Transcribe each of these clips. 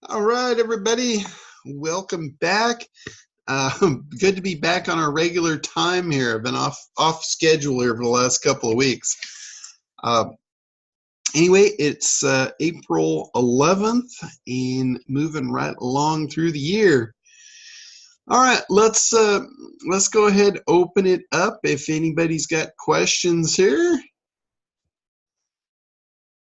All right, everybody, welcome back. Good to be back on our regular time here. I've been off schedule here for the last couple of weeks. Anyway, it's April 11th and moving right along through the year. All right, let's go ahead and open it up if anybody's got questions here.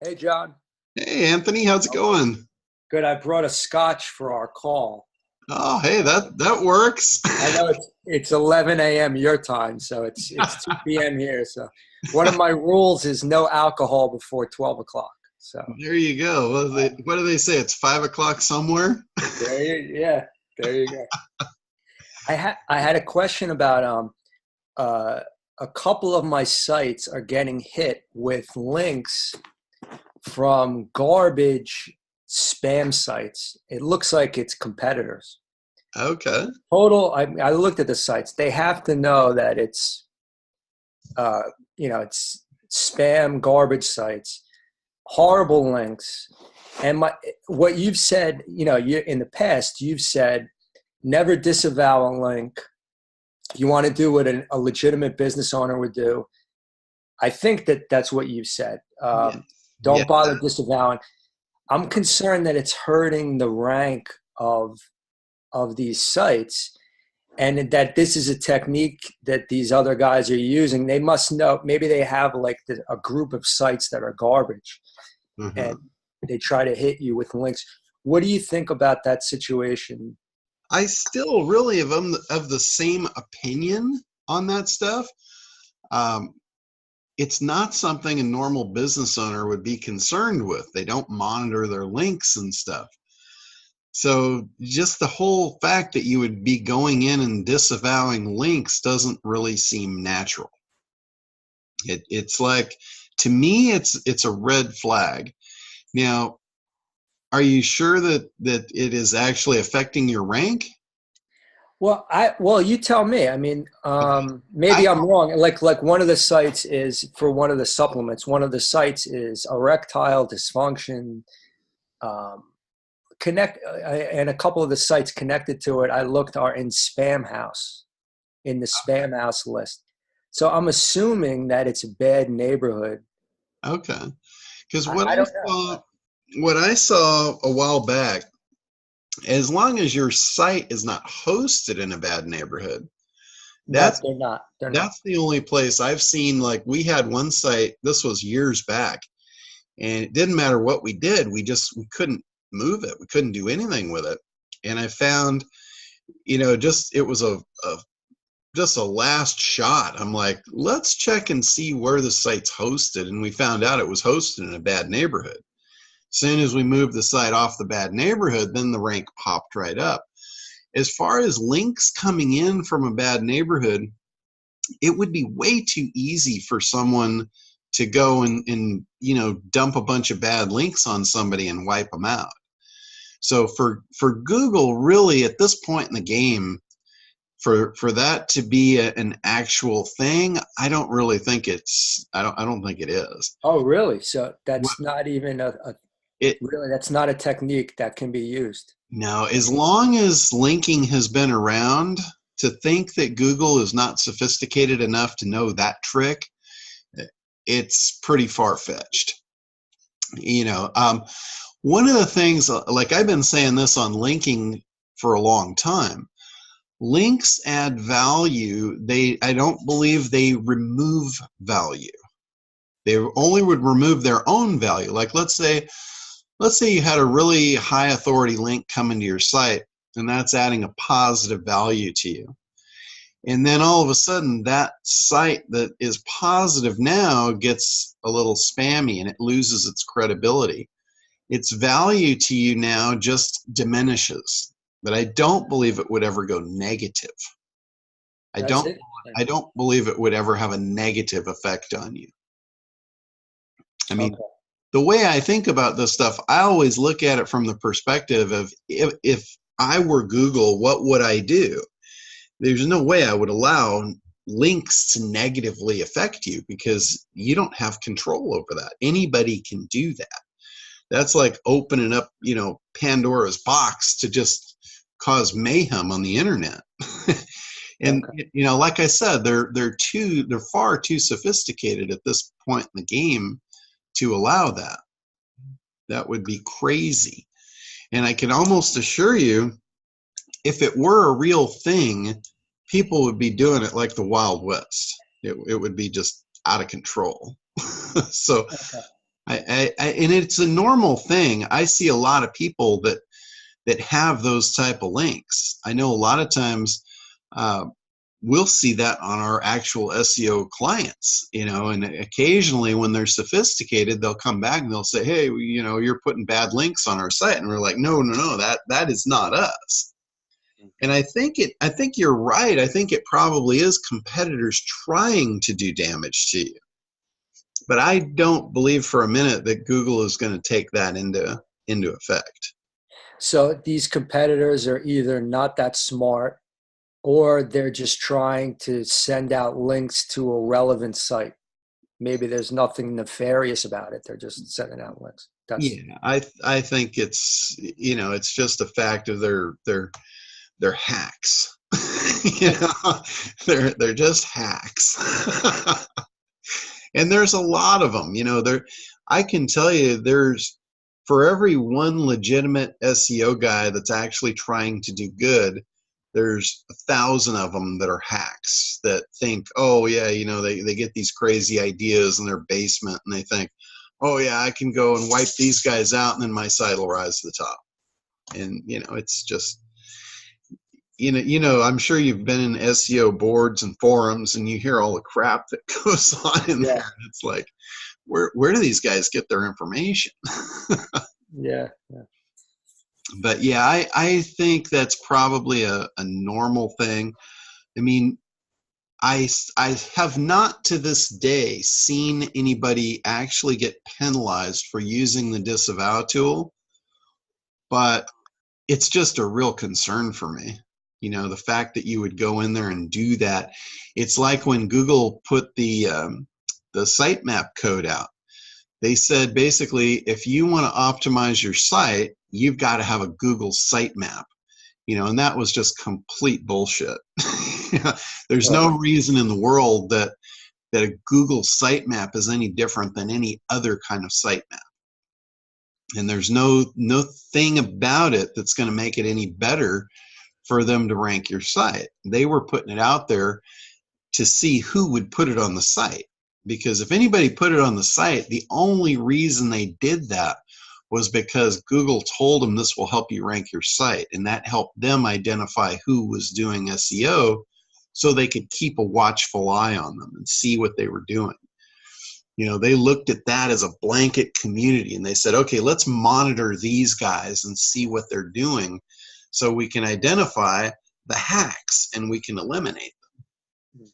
Hey, John. Hey, Anthony, how's it going? Good. I brought a scotch for our call. Oh, hey, that works. I know it's 11 a.m. your time, so it's 2 p.m. here. So one of my rules is no alcohol before 12 o'clock. So there you go. What do they say? It's 5 o'clock somewhere. There you go. I had a question about a couple of my sites are getting hit with links from garbage spam sites. It looks like it's competitors. Okay. I looked at the sites. They have to know that it's it's spam garbage sites, horrible links. And what you've said, in the past, you've said never disavow a link. You want to do what a legitimate business owner would do. I think that's what you've said. Don't bother disavowing. I'm concerned that it's hurting the rank of these sites, and that this is a technique that these other guys are using. They must know. Maybe they have like a group of sites that are garbage, and they try to hit you with links. What do you think about that situation? I still really am of the same opinion on that stuff. It's not something a normal business owner would be concerned with. They don't monitor their links and stuff. So just the whole fact that you would be going in and disavowing links doesn't really seem natural. It's like, to me, it's a red flag. Now, are you sure that it is actually affecting your rank? Well, you tell me. I mean, maybe I'm wrong. Like one of the sites is for one of the supplements. One of the sites is erectile dysfunction. And a couple of the sites connected to it, I looked, are in Spam House, in the Spam House list. So I'm assuming that it's a bad neighborhood. Okay, because what I saw a while back, as long as your site is not hosted in a bad neighborhood, they're not. That's the only place I've seen. Like, we had one site, this was years back, and it didn't matter what we did, we couldn't move it. We couldn't do anything with it. And I found, it was just a last shot. I'm like, let's check and see where the site's hosted. And we found out it was hosted in a bad neighborhood. Soon as we moved the site off the bad neighborhood, then the rank popped right up. As far as links coming in from a bad neighborhood, it would be way too easy for someone to go and dump a bunch of bad links on somebody and wipe them out. So for Google, really, at this point in the game, for that to be an actual thing, I don't really think I don't think it is. Oh, really? So that's not even really, that's not a technique that can be used. No, as long as linking has been around, to think that Google is not sophisticated enough to know that trick, it's pretty far-fetched. One of the things, like I've been saying this on linking for a long time, links add value. I don't believe they remove value. They only would remove their own value. Like, let's say you had a really high authority link come into your site, and that's adding a positive value to you. And then all of a sudden, that site that is positive now gets a little spammy and it loses its credibility. Its value to you now just diminishes. But I don't believe it would ever go negative. I don't believe it would ever have a negative effect on you. I mean, the way I think about this stuff, I always look at it from the perspective of, if I were Google, what would I do? There's no way I would allow links to negatively affect you, because you don't have control over that. Anybody can do that. That's like opening up, Pandora's box to just cause mayhem on the internet. And Okay. like I said, they're far too sophisticated at this point in the game to allow that. That would be crazy. And I can almost assure you, if it were a real thing, people would be doing it like the Wild West. It would be just out of control. So Okay. and it's a normal thing. I see a lot of people that have those type of links. I know a lot of times we'll see that on our actual SEO clients, and occasionally when they're sophisticated, they'll come back and they'll say, hey, you're putting bad links on our site. And we're like, no, that is not us. And I think you're right. I think it probably is competitors trying to do damage to you. But I don't believe for a minute that Google is going to take that into effect. So these competitors are either not that smart, or they're just trying to send out links to a relevant site. Maybe there's nothing nefarious about it. They're just sending out links. Yeah, I think it's it's just a fact of they're hacks. They're just hacks. And there's a lot of them. I can tell you, there's, for every one legitimate SEO guy that's actually trying to do good, there's 1,000 of them that are hacks that think, oh yeah, they get these crazy ideas in their basement and they think, oh yeah, I can go and wipe these guys out and then my site will rise to the top. And it's just, I'm sure you've been in SEO boards and forums and you hear all the crap that goes on in there. And it's like, where do these guys get their information? Yeah. But yeah, I think that's probably a normal thing. I mean, I have not to this day seen anybody actually get penalized for using the disavow tool, but it's just a real concern for me. The fact that you would go in there and do that. It's like when Google put the sitemap code out. They said basically, if you want to optimize your site, you've got to have a Google sitemap, and that was just complete bullshit. There's no reason in the world that a Google sitemap is any different than any other kind of sitemap. And there's no thing about it that's going to make it any better for them to rank your site. They were putting it out there to see who would put it on the site. Because if anybody put it on the site, the only reason they did that was because Google told them this will help you rank your site. And that helped them identify who was doing SEO so they could keep a watchful eye on them and see what they were doing. They looked at that as a blanket community and they said, okay, let's monitor these guys and see what they're doing so we can identify the hacks and we can eliminate them.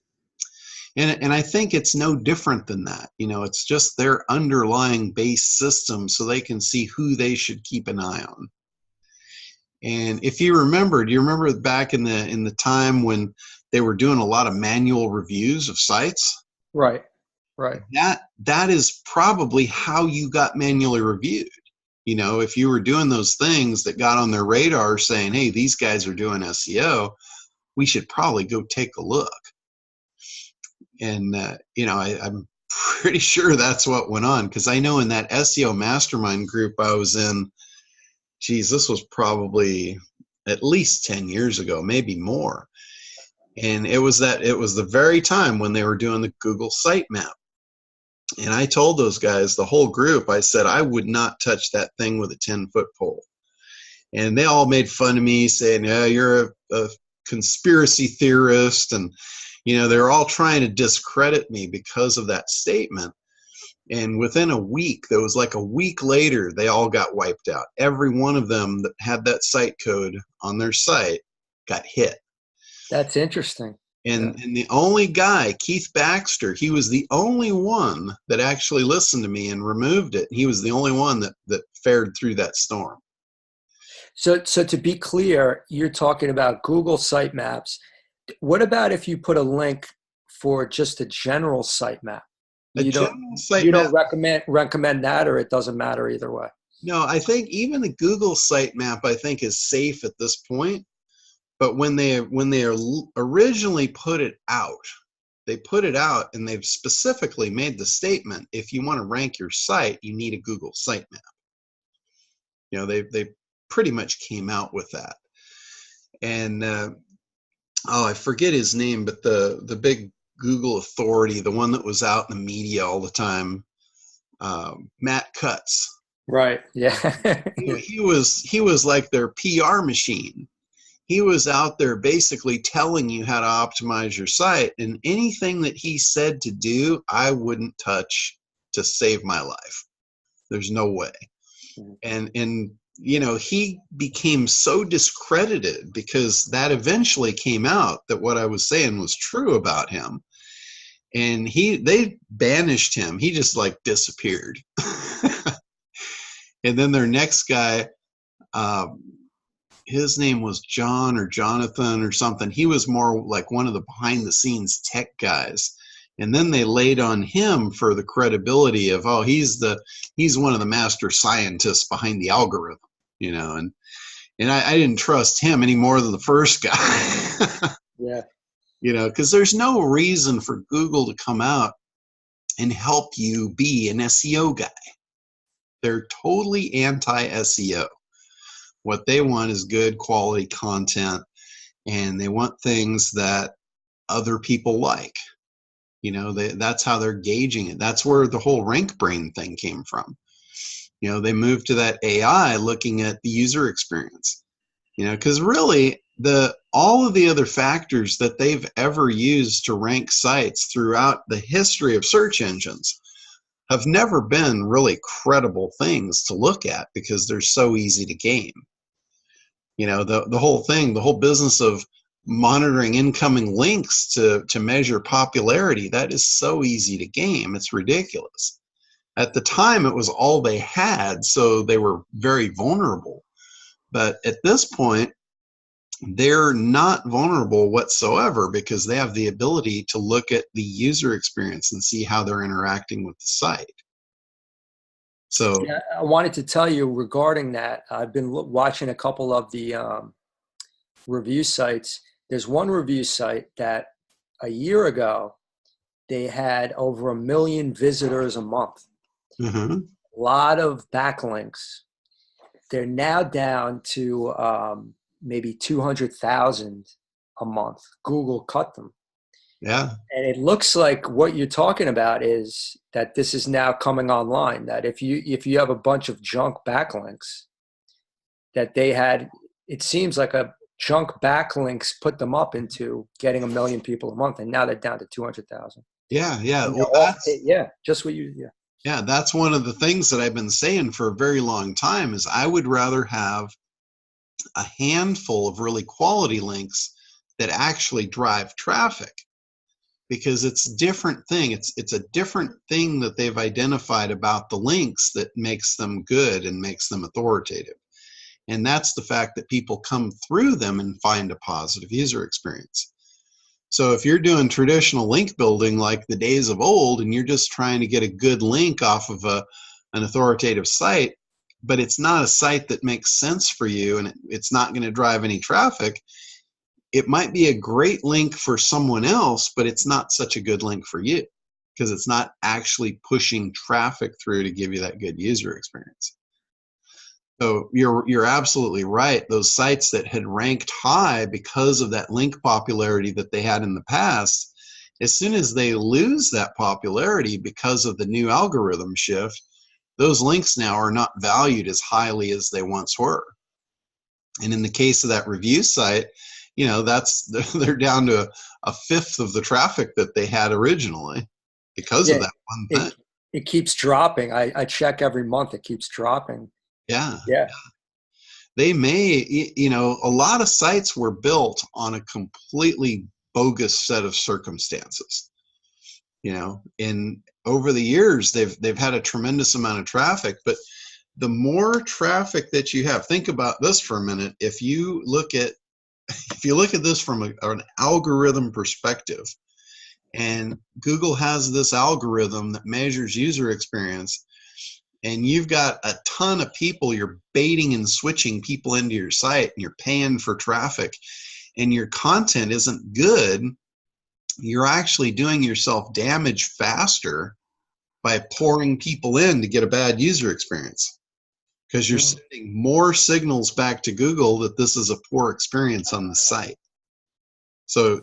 And I think it's no different than that. It's just their underlying base system so they can see who they should keep an eye on. And if you remember, do you remember back in the time when they were doing a lot of manual reviews of sites? Right. That is probably how you got manually reviewed. If you were doing those things that got on their radar saying, hey, these guys are doing SEO, we should probably go take a look. And, I'm pretty sure that's what went on, because I know in that SEO mastermind group I was in, this was probably at least 10 years ago, maybe more. And it was the very time when they were doing the Google sitemap. And I told those guys, the whole group, I said, I would not touch that thing with a 10-foot pole. And they all made fun of me saying, yeah, you're a conspiracy theorist. And, they're all trying to discredit me because of that statement. And within a week, there was like a week later, they all got wiped out. Every one of them that had that site code on their site got hit. That's interesting. And the only guy, Keith Baxter, he was the only one that actually listened to me and removed it. He was the only one that fared through that storm. So to be clear, you're talking about Google sitemaps. What about if you put a link for just a general sitemap? You don't recommend that, or it doesn't matter either way? No, I think even the Google sitemap, I think, is safe at this point. But when they originally put it out, they put it out and they've specifically made the statement: if you want to rank your site, you need a Google sitemap. You know, they pretty much came out with that. And I forget his name, but the big Google authority, the one that was out in the media all the time, Matt Cutts. Right. Yeah. He was like their PR machine. He was out there basically telling you how to optimize your site, and anything that he said to do, I wouldn't touch to save my life. There's no way. And you know, he became so discredited because that eventually came out that what I was saying was true about him. And they banished him. He just like disappeared. And then their next guy, his name was John or Jonathan or something. He was more like one of the behind the scenes tech guys. And then they laid on him for the credibility of, oh, he's one of the master scientists behind the algorithm, you know, and I didn't trust him any more than the first guy. Yeah. You know, because there's no reason for Google to come out and help you be an SEO guy. They're totally anti SEO. What they want is good quality content, and they want things that other people like. You know, that's how they're gauging it. That's where the whole RankBrain thing came from. You know, they moved to that AI looking at the user experience. You know, because really all of the other factors that they've ever used to rank sites throughout the history of search engines have never been really credible things to look at because they're so easy to game. You know, the whole thing, the whole business of monitoring incoming links to measure popularity, that is so easy to game. It's ridiculous. At the time, it was all they had, so they were very vulnerable. But at this point, they're not vulnerable whatsoever because they have the ability to look at the user experience and see how they're interacting with the site. So yeah, I wanted to tell you regarding that. I've been watching a couple of the review sites. There's one review site that a year ago, they had over 1 million visitors a month. mm-hmm. A lot of backlinks. They're now down to maybe 200,000 a month. Google cut them. Yeah. And it looks like what you're talking about is that this is now coming online, that if you have a bunch of junk backlinks that they had, it seems like a junk backlinks put them up into getting 1 million people a month, and now they're down to 200,000. Yeah. Well, just what you, Yeah, that's one of the things that I've been saying for a very long time is I would rather have a handful of really quality links that actually drive traffic, because it's a different thing. It's a different thing that they've identified about the links that makes them good and makes them authoritative. And that's the fact that people come through them and find a positive user experience. So if you're doing traditional link building like the days of old and you're just trying to get a good link off of an authoritative site, but it's not a site that makes sense for you and it's not going to drive any traffic, it might be a great link for someone else, but it's not such a good link for you because it's not actually pushing traffic through to give you that good user experience. So you're absolutely right. Those sites that had ranked high because of that link popularity that they had in the past, as soon as they lose that popularity because of the new algorithm shift, those links now are not valued as highly as they once were. And in the case of that review site, you know, they're down to a fifth of the traffic that they had originally because of that one thing. It keeps dropping. I check every month. It keeps dropping. Yeah. Yeah. They may, you know, a lot of sites were built on a completely bogus set of circumstances, you know, and over the years, they've had a tremendous amount of traffic, but the more traffic that you have, think about this for a minute. If you look at this from an algorithm perspective, and Google has this algorithm that measures user experience, and you've got a ton of people, you're baiting and switching people into your site, and you're paying for traffic, and your content isn't good, you're actually doing yourself damage faster by pouring people in to get a bad user experience, because you're sending more signals back to Google that this is a poor experience on the site. So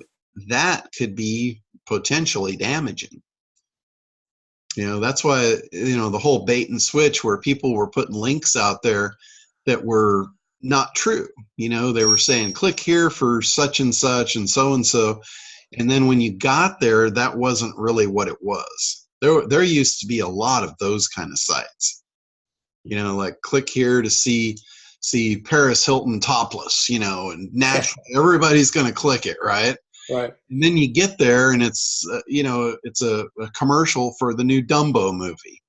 that could be potentially damaging. That's why, the whole bait and switch, where people were putting links out there that were not true. They were saying, click here for such and such and so and so. And then when you got there, that wasn't really what it was. There used to be a lot of those kind of sites. Like click here to see Paris Hilton topless, and naturally everybody's going to click it, right? Right. And then you get there and it's, it's a commercial for the new Dumbo movie,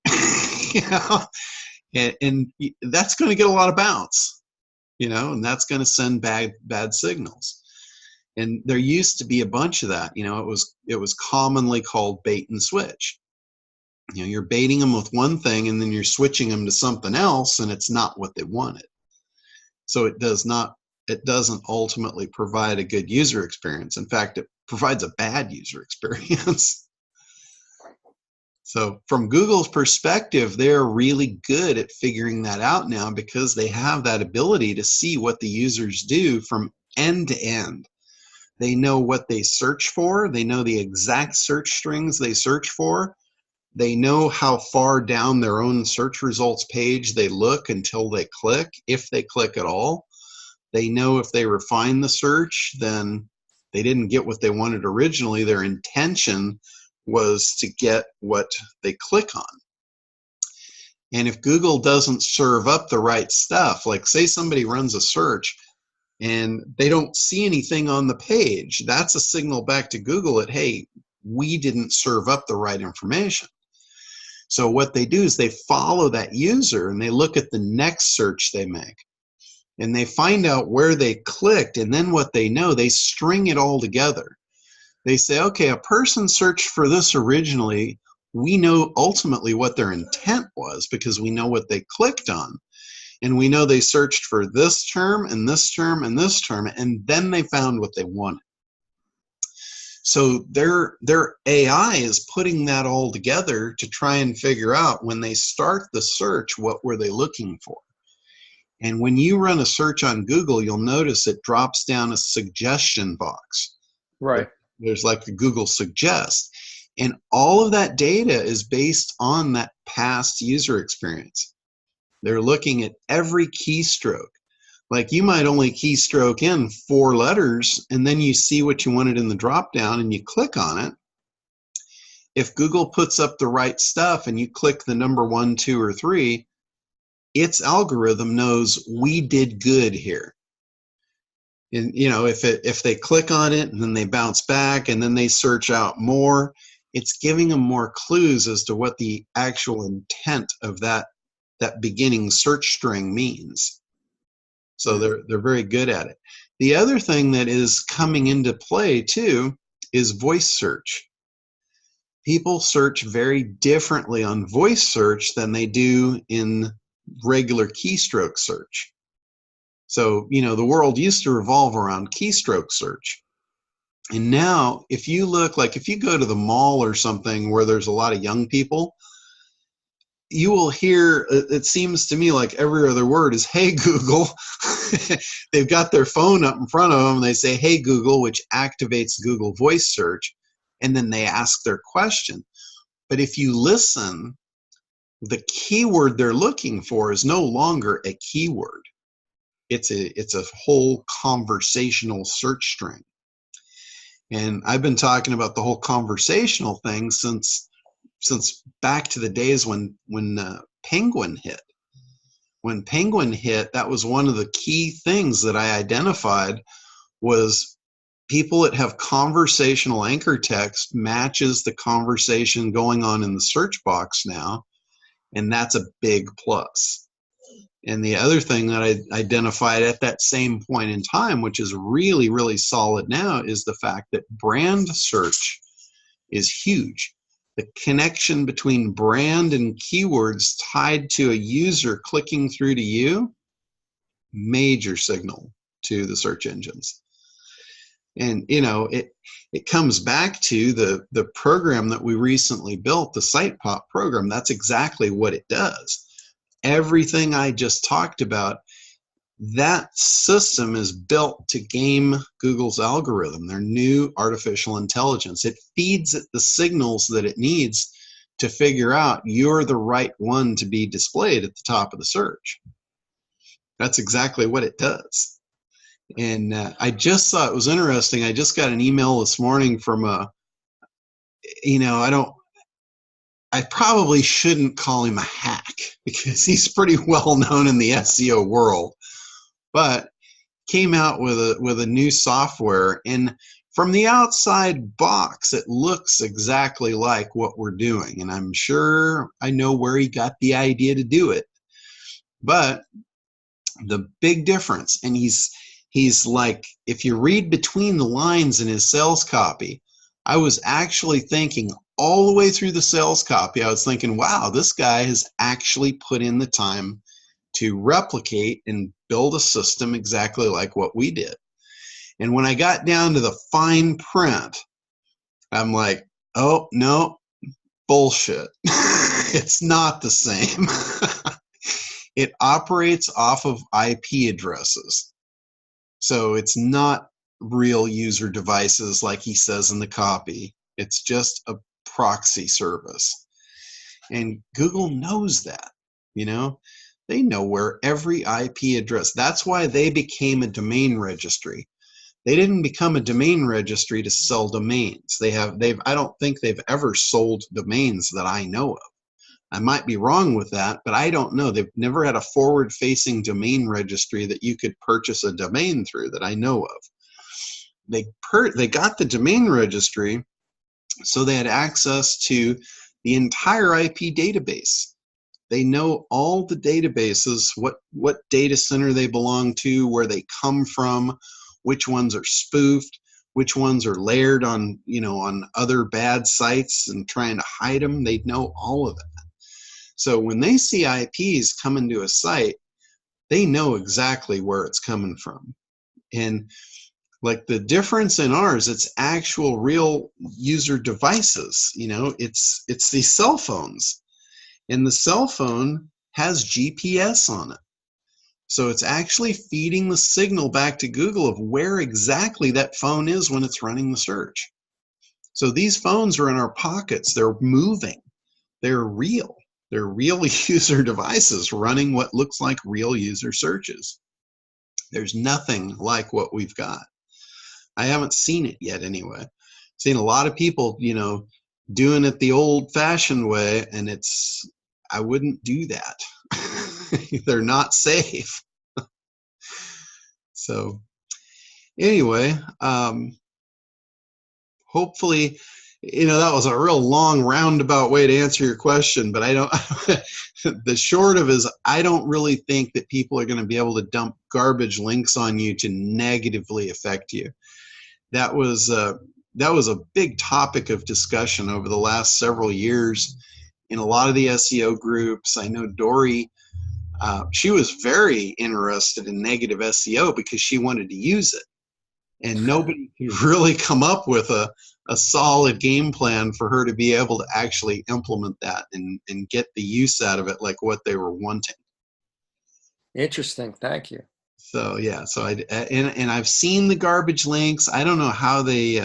and that's going to get a lot of bounce, and that's going to send bad signals. And there used to be a bunch of that. It was commonly called bait and switch. You're baiting them with one thing and then you're switching them to something else, and it's not what they wanted. So it doesn't ultimately provide a good user experience. In fact, it provides a bad user experience. So from Google's perspective, they're really good at figuring that out now, because they have that ability to see what the users do from end to end. They know what they search for. They know the exact search strings they search for. They know how far down their own search results page they look until they click, if they click at all. They know if they refine the search, then they didn't get what they wanted originally. Their intention was to get what they click on. And if Google doesn't serve up the right stuff, like say somebody runs a search and they don't see anything on the page, that's a signal back to Google that, hey, we didn't serve up the right information. So what they do is they follow that user and they look at the next search they make. And they find out where they clicked, and then what they know, they string it all together. They say, okay, a person searched for this originally. We know ultimately what their intent was because we know what they clicked on. And we know they searched for this term and this term and this term, and then they found what they wanted. So their AI is putting that all together to try and figure out, when they start the search, what were they looking for. And when you run a search on Google, you'll notice it drops down a suggestion box. Right. There's like a Google Suggest. And all of that data is based on that past user experience. They're looking at every keystroke. Like you might only keystroke in 4 letters, and then you see what you wanted in the drop down and you click on it. If Google puts up the right stuff and you click the number 1, 2, or 3, its algorithm knows we did good here. And if they click on it and then they bounce back and then they search out more, it's giving them more clues as to what the actual intent of that beginning search string means. So they're very good at it. The other thing that is coming into play too is voice search. People search very differently on voice search than they do in regular keystroke search. So, the world used to revolve around keystroke search. And now, if you go to the mall or something where there's a lot of young people, you will hear, it seems to me like every other word is, hey, Google. They've got their phone up in front of them and they say, hey, Google, which activates Google voice search. And then they ask their question. But if you listen, the keyword they're looking for is no longer a keyword. It's a whole conversational search string. And I've been talking about the whole conversational thing since back to the days when Penguin hit. When Penguin hit, that was one of the key things that I identified was people that have conversational anchor text matches the conversation going on in the search box now, and that's a big plus. And the other thing that I identified at that same point in time, which is really, really solid now, is the fact that brand search is huge. the connection between brand and keywords tied to a user clicking through to you, major signal to the search engines. And it comes back to the program that we recently built, the Sitemap program. That's exactly what it does. Everything I just talked about, that system is built to game Google's algorithm, their new artificial intelligence. It feeds it the signals that it needs to figure out you're the right one to be displayed at the top of the search. That's exactly what it does. And I just thought it was interesting. I just got an email this morning from I probably shouldn't call him a hack because he's pretty well known in the SEO world, but came out with a new software, and from the outside box it looks exactly like what we're doing, and I'm sure I know where he got the idea to do it. But the big difference, and he's like, if you read between the lines in his sales copy, I was actually thinking all the way through the sales copy, I was thinking, wow, this guy has actually put in the time to replicate and build a system exactly like what we did. And when I got down to the fine print, I'm like, oh, no, bullshit. It's not the same. It operates off of IP addresses. So it's not real user devices like he says in the copy. It's just a proxy service. And Google knows that, They know where every IP address. That's why they became a domain registry. They didn't become a domain registry to sell domains. I don't think they've ever sold domains that I know of. I might be wrong with that, but I don't know. They've never had a forward-facing domain registry that you could purchase a domain through that I know of. They got the domain registry so they had access to the entire IP database. They know all the databases, what data center they belong to, where they come from, which ones are spoofed, which ones are layered on, on other bad sites and trying to hide them. They know all of that. So when they see IPs coming to a site, they know exactly where it's coming from. And like the difference in ours, it's actual real user devices. It's these cell phones. And the cell phone has GPS on it. So it's actually feeding the signal back to Google of where exactly that phone is when it's running the search. So these phones are in our pockets. They're moving. They're real. They're real user devices running what looks like real user searches. There's nothing like what we've got. I haven't seen it yet anyway. I've seen a lot of people, doing it the old-fashioned way, and I wouldn't do that. They're not safe. So anyway, hopefully, that was a real long roundabout way to answer your question, but the short of it is I don't really think that people are going to be able to dump garbage links on you to negatively affect you. That was a big topic of discussion over the last several years in a lot of the SEO groups. I know Dory, she was very interested in negative SEO because she wanted to use it. And nobody could really come up with a solid game plan for her to be able to actually implement that and get the use out of it like what they were wanting. Interesting. Thank you. So yeah, and I've seen the garbage links. I don't know how they,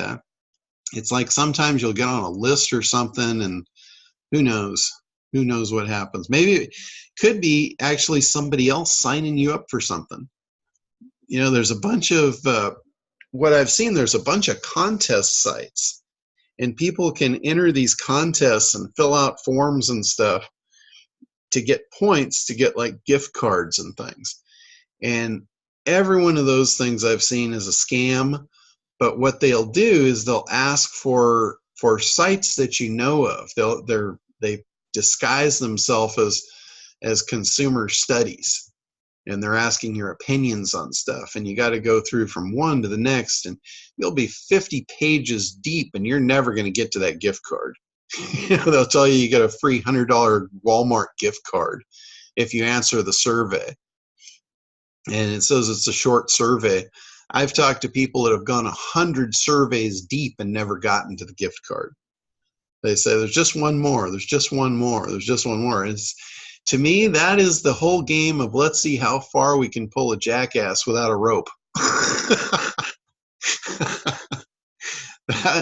it's like sometimes you'll get on a list or something and who knows what happens. Maybe it could be actually somebody else signing you up for something. There's a bunch of, what I've seen, there's a bunch of contest sites and people can enter these contests and fill out forms and stuff to get points to get like gift cards and things. And every one of those things I've seen is a scam, but what they'll do is they'll ask for sites that you know of. They disguise themselves as consumer studies, and they're asking your opinions on stuff, and you got to go through from one to the next, and you'll be 50 pages deep, and you're never going to get to that gift card. They'll tell you get a free $100 Walmart gift card if you answer the survey. And it says it's a short survey. I've talked to people that have gone 100 surveys deep and never gotten to the gift card. They say, there's just one more, there's just one more, there's just one more. And to me, that is the whole game of let's see how far we can pull a jackass without a rope.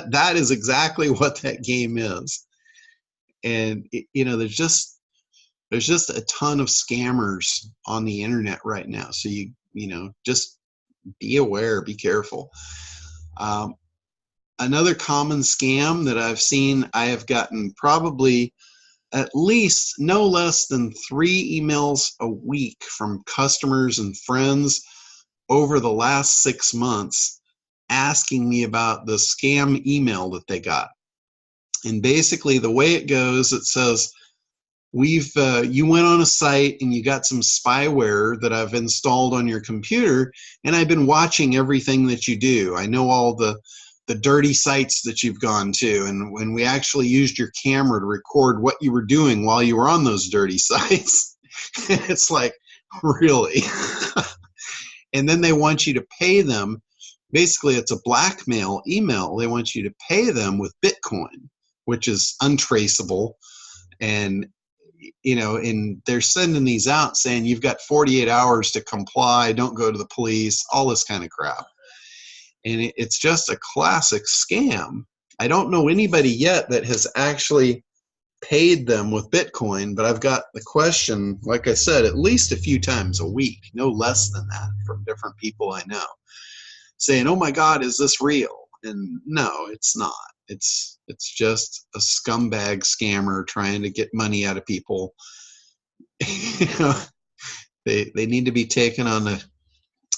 That is exactly what that game is. And, there's just a ton of scammers on the internet right now. So just be aware, be careful. Another common scam that I've seen, I have gotten probably at least no less than 3 emails a week from customers and friends over the last 6 months asking me about the scam email that they got. And basically the way it goes, it says, you went on a site and you got some spyware that I've installed on your computer, and I've been watching everything that you do. I know all the dirty sites that you've gone to, and when we actually used your camera to record what you were doing while you were on those dirty sites. It's like, really? And then they want you to pay them. Basically, it's a blackmail email. They want you to pay them with Bitcoin, which is untraceable. And and they're sending these out saying you've got 48 hours to comply, don't go to the police, all this kind of crap. And it's just a classic scam. I don't know anybody yet that has actually paid them with Bitcoin, but I've got the question, like I said, at least a few times a week, no less than that, from different people I know, saying, oh my God, is this real? And no, it's not. It's just a scumbag scammer trying to get money out of people. They need to be taken on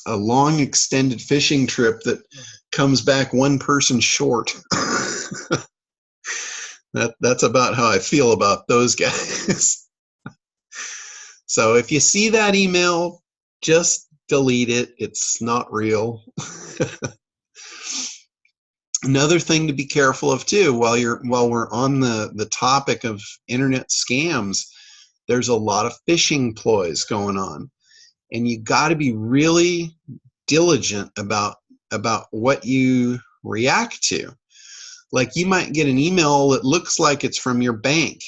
a long extended fishing trip that comes back one person short. That's about how I feel about those guys. So if you see that email, just delete it. It's not real. Another thing to be careful of too, while we're on the topic of internet scams, there's a lot of phishing ploys going on, and you got to be really diligent about what you react to. Like, you might get an email that looks like it's from your bank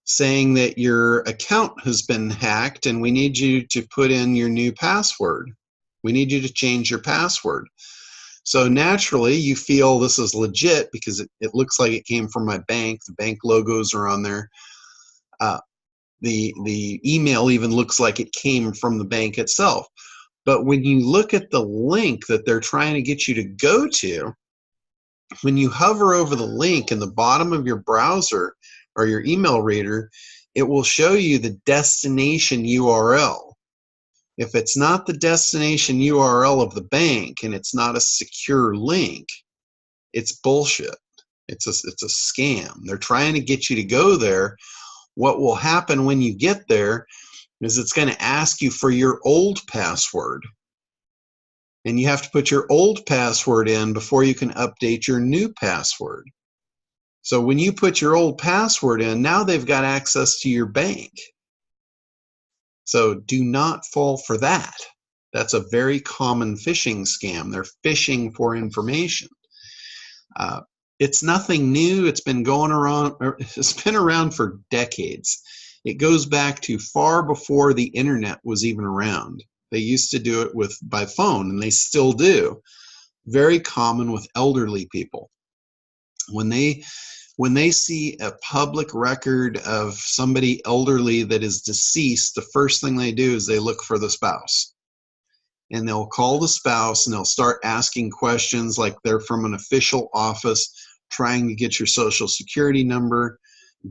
saying that your account has been hacked and we need you to put in your new password. We need you to change your password. So naturally, you feel this is legit because it looks like it came from my bank. The bank logos are on there. The email even looks like it came from the bank itself. But when you look at the link that they're trying to get you to go to, when you hover over the link in the bottom of your browser or your email reader, it will show you the destination URL. If it's not the destination URL of the bank and it's not a secure link, it's bullshit. It's a scam. They're trying to get you to go there. What will happen when you get there is it's going to ask you for your old password. And you have to put your old password in before you can update your new password. So when you put your old password in, now they've got access to your bank. So do not fall for that. That's a very common phishing scam. They're phishing for information. It's nothing new. It's been going around. It's been around for decades. It goes back to far before the internet was even around. They used to do it by phone, and they still do. Very common with elderly people. When they see a public record of somebody elderly that is deceased, the first thing they do is they look for the spouse. And they'll call the spouse and they'll start asking questions like they're from an official office trying to get your social security number.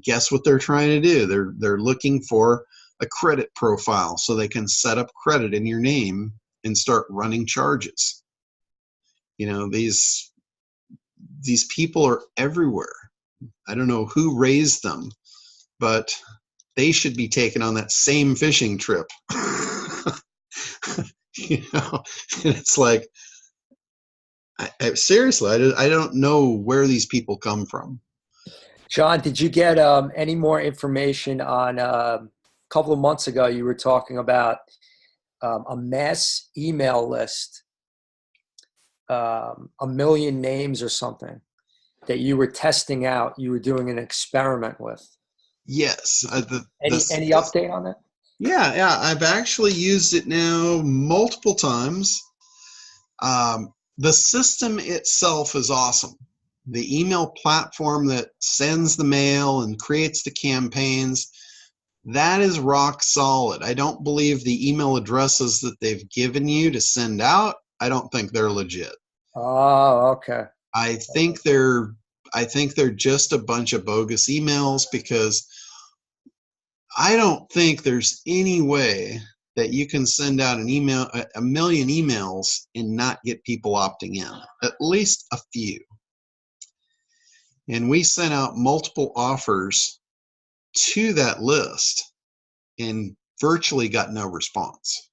Guess what they're trying to do? They're looking for a credit profile so they can set up credit in your name and start running charges. These people are everywhere. I don't know who raised them, but they should be taken on that same fishing trip. It's like, seriously, I don't know where these people come from. John, did you get any more information on a couple of months ago? You were talking about a mass email list, a million names or something that you were testing out. You were doing an experiment with. Yes. Any update on that? Yeah. I've actually used it now multiple times. The system itself is awesome. The email platform that sends the mail and creates the campaigns, that is rock solid. I don't believe the email addresses that they've given you to send out, I don't think they're legit. Oh, okay. I think they're just a bunch of bogus emails, because I don't think there's any way that you can send out an email, a million emails, and not get people opting in, at least a few. And we sent out multiple offers to that list and virtually got no response.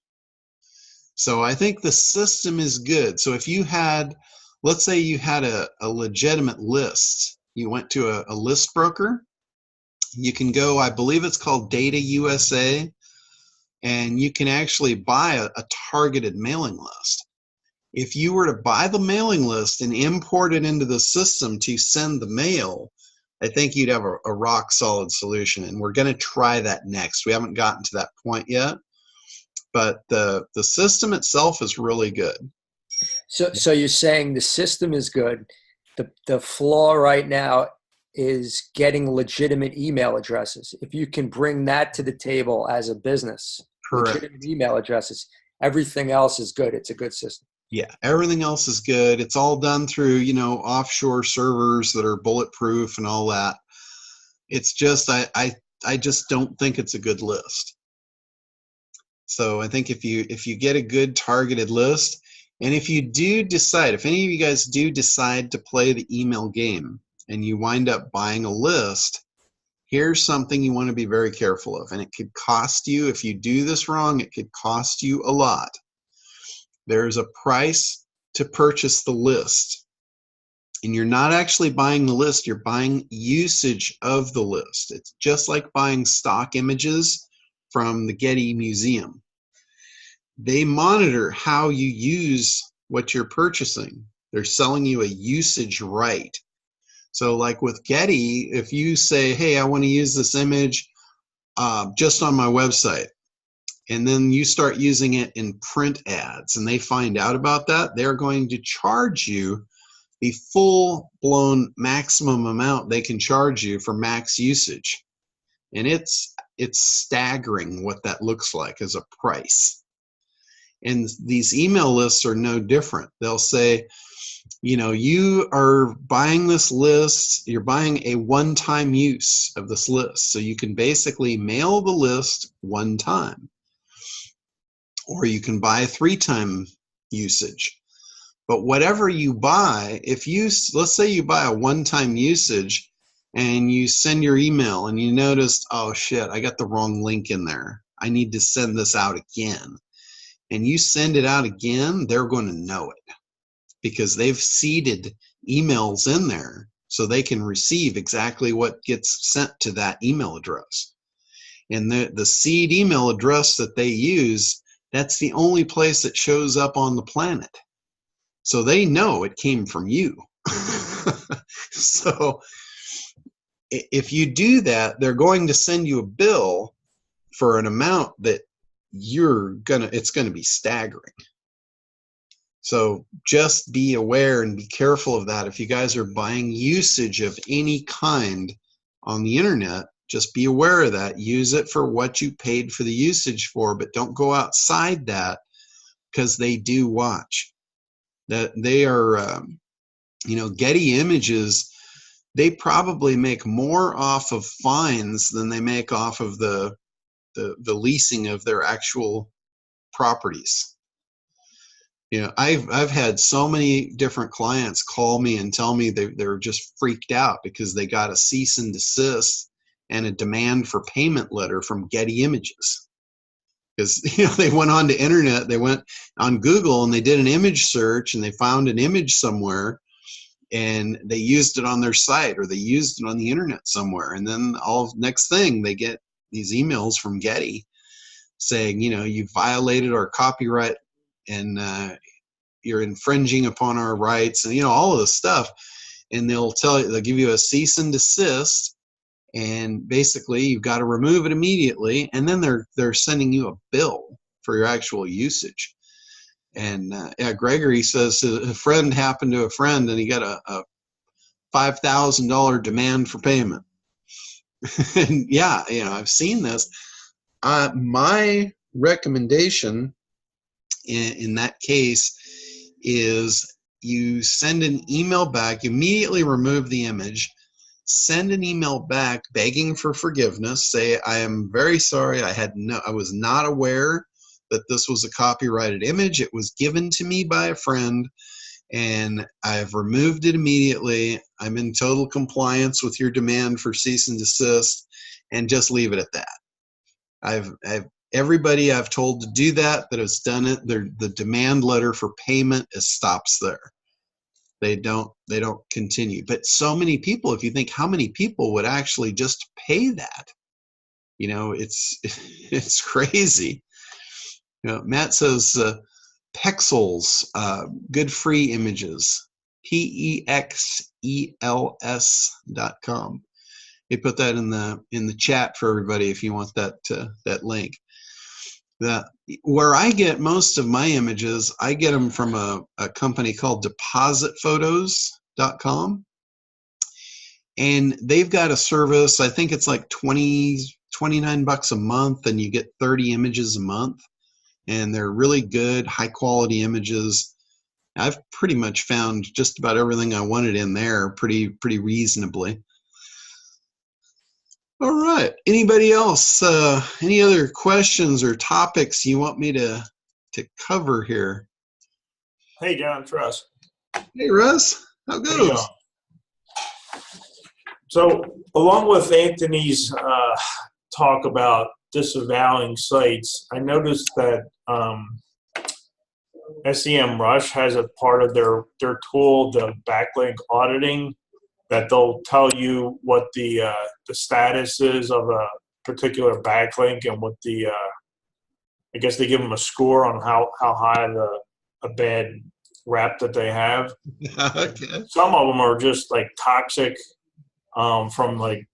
So I think the system is good. So if you had, let's say you had a legitimate list, you went to a list broker, you can go, I believe it's called Data USA, and you can actually buy a targeted mailing list. If you were to buy the mailing list and import it into the system to send the mail, I think you'd have a rock solid solution. And we're going to try that next. We haven't gotten to that point yet, but the system itself is really good. So you're saying the system is good. The flaw right now is getting legitimate email addresses. If you can bring that to the table as a business, Correct. legitimate email addresses, everything else is good. It's a good system. Yeah, everything else is good. It's all done through, offshore servers that are bulletproof and all that. It's just, I just don't think it's a good list. So I think if you get a good targeted list, and if you do decide, if any of you guys do decide to play the email game and you wind up buying a list, here's something you want to be very careful of. And it could cost you, if you do this wrong, it could cost you a lot. There's a price to purchase the list. And you're not actually buying the list, you're buying usage of the list. It's just like buying stock images from the Getty Museum. They monitor how you use what you're purchasing. They're selling you a usage right. So like with Getty, if you say, hey, I want to use this image just on my website, and then you start using it in print ads, and they find out about that, they're going to charge you the full-blown maximum amount they can charge you for max usage. And it's staggering what that looks like as a price. And these email lists are no different. They'll say, you are buying this list, you're buying a one-time use of this list. So you can basically mail the list one time, or you can buy 3-time usage. But whatever you buy, let's say you buy a one-time usage and you send your email and you noticed, oh shit, I got the wrong link in there, I need to send this out again. And you send it out again, they're going to know it, because they've seeded emails in there so they can receive exactly what gets sent to that email address. And the seed email address that they use, that's the only place that shows up on the planet. So they know it came from you. So if you do that, they're going to send you a bill for an amount that it's going to be staggering. So just be aware and be careful of that. If you guys are buying usage of any kind on the internet, just be aware of that. Use it for what you paid for the usage for, but don't go outside that, because they do watch. That they are, Getty Images, they probably make more off of fines than they make off of the leasing of their actual properties. I've had so many different clients call me and tell me they're just freaked out because they got a cease and desist and a demand for payment letter from Getty Images. Because they went on the internet, they went on Google and they did an image search and they found an image somewhere, and they used it on their site or they used it on the internet somewhere. And then next thing they get these emails from Getty saying, you violated our copyright and you're infringing upon our rights and, all of this stuff. And they'll give you a cease and desist. And basically you've got to remove it immediately. And then they're sending you a bill for your actual usage. And Gregory says a friend happened to a friend and he got a $5,000 demand for payment. And yeah, I've seen this. My recommendation in that case is you send an email back, immediately remove the image, send an email back begging for forgiveness, say, I am very sorry, I was not aware that this was a copyrighted image. It was given to me by a friend and I've removed it immediately. I'm in total compliance with your demand for cease and desist, and just leave it at that. Everybody I've told to do that has done it. The demand letter for payment stops there. They don't continue. But so many people, if you think how many people would actually just pay that, it's crazy. Matt says Pexels, good free images, PEXELS.com. He put that in the chat for everybody if you want that link. Where I get most of my images, I get them from a company called depositphotos.com. And they've got a service, I think it's like $29 a month, and you get 30 images a month. And they're really good, high quality images. I've pretty much found just about everything I wanted in there pretty reasonably. All right. Anybody else? Any other questions or topics you want me to cover here? Hey, John, it's Russ. Hey, Russ. How goes? So, along with Anthony's talk about disavowing sites, I noticed that SEMRush has a part of their tool, the backlink auditing, that they'll tell you what the status is of a particular backlink and what the I guess they give them a score on how high a bad rap that they have. Okay. Some of them are just like toxic from like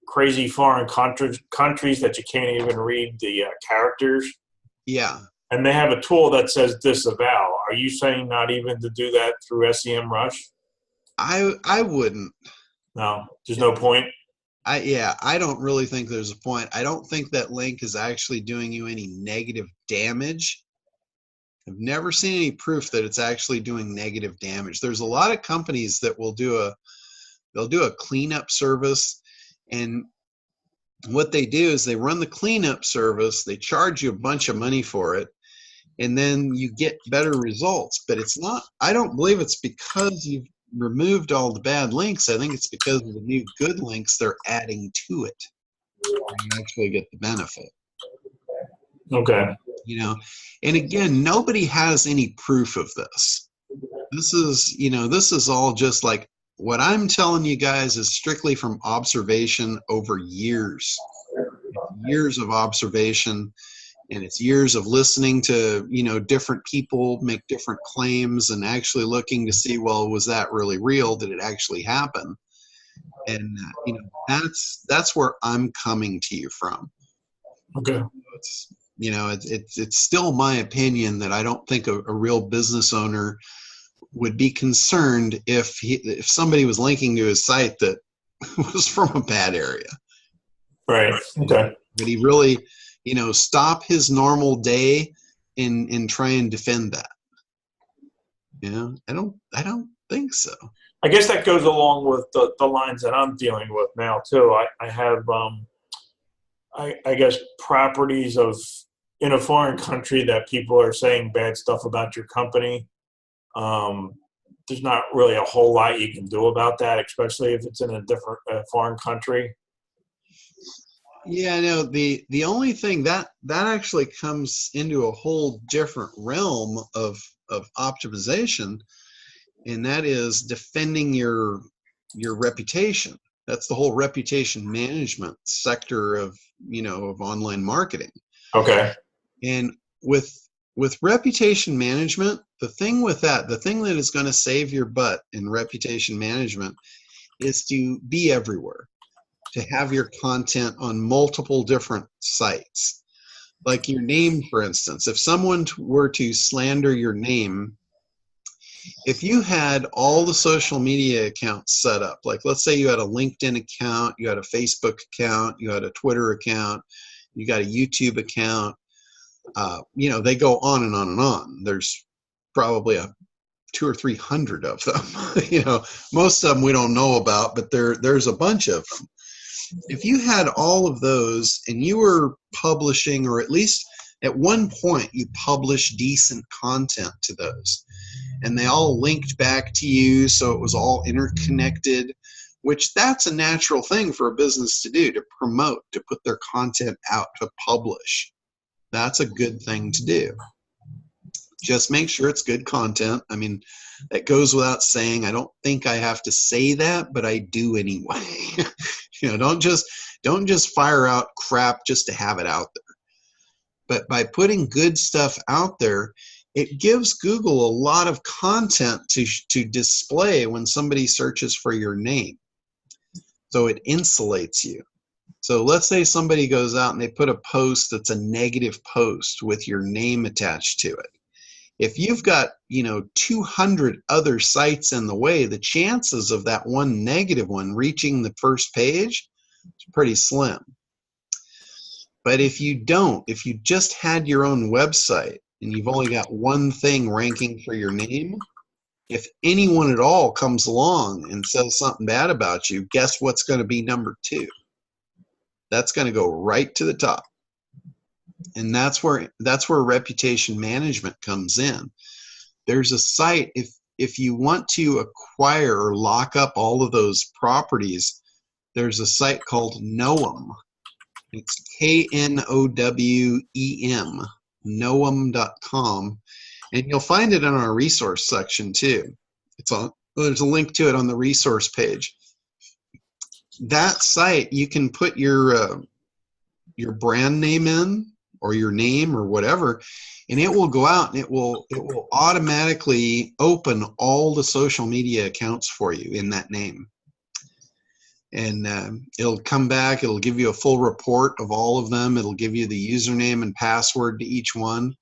crazy foreign countries that you can't even read the characters. Yeah. And they have a tool that says disavow. Are you saying not even to do that through SEMRush? I wouldn't. No, there's no point. I don't really think there's a point. I don't think that link is actually doing you any negative damage. I've never seen any proof that it's actually doing negative damage. There's a lot of companies that will do a cleanup service, and what they do is they run the cleanup service, they charge you a bunch of money for it, and then you get better results. But it's not, I don't believe it's because you've removed all the bad links. I think it's because of the new good links they're adding to it. You actually get the benefit. Okay. And again, nobody has any proof of this. This is all just like what I'm telling you guys is strictly from observation over years of observation, and it's years of listening to, different people make different claims and actually looking to see, well, was that really real? Did it actually happen? And, that's where I'm coming to you from. Okay. It's still my opinion that I don't think a real business owner would be concerned if somebody was linking to his site that was from a bad area. Right. Okay. But he really, stop his normal day and try and defend that. I don't think so. I guess that goes along with the lines that I'm dealing with now too. I have I guess properties in a foreign country that people are saying bad stuff about your company. There's not really a whole lot you can do about that, especially if it's in a different foreign country. Yeah, no, the only thing that actually comes into a whole different realm of optimization and that is defending your reputation. That's the whole reputation management sector of, of online marketing. Okay. And with reputation management, the thing that is going to save your butt in reputation management is to be everywhere, to have your content on multiple different sites. Like your name, for instance. If someone were to slander your name, if you had all the social media accounts set up, like let's say you had a LinkedIn account, you had a Facebook account, you had a Twitter account, you got a YouTube account, they go on and on and on. There's probably 200 or 300 of them. Most of them we don't know about, but there's a bunch of them. If you had all of those and you were publishing, or at least at one point you published decent content to those, and they all linked back to you, so it was all interconnected, which that's a natural thing for a business to do, to promote, to put their content out, to publish. That's a good thing to do. Just make sure it's good content. I mean, that goes without saying. I don't think I have to say that, but I do anyway. Don't just fire out crap just to have it out there. But by putting good stuff out there, it gives Google a lot of content to display when somebody searches for your name. So it insulates you. So let's say somebody goes out and they put a post that's a negative post with your name attached to it. If you've got, 200 other sites in the way, the chances of that one negative one reaching the first page is pretty slim. But if you just had your own website and you've only got one thing ranking for your name, if anyone at all comes along and says something bad about you, guess what's going to be number 2? That's going to go right to the top. And that's where reputation management comes in. There's a site, if you want to acquire or lock up all of those properties, there's a site called Knowem. It's KNOWEM, knowem.com, and you'll find it in our resource section too. There's a link to it on the resource page. That site, you can put your brand name in, or your name or whatever, and it will go out and it will automatically open all the social media accounts for you in that name. And it'll come back, it'll give you a full report of all of them, it'll give you the username and password to each one.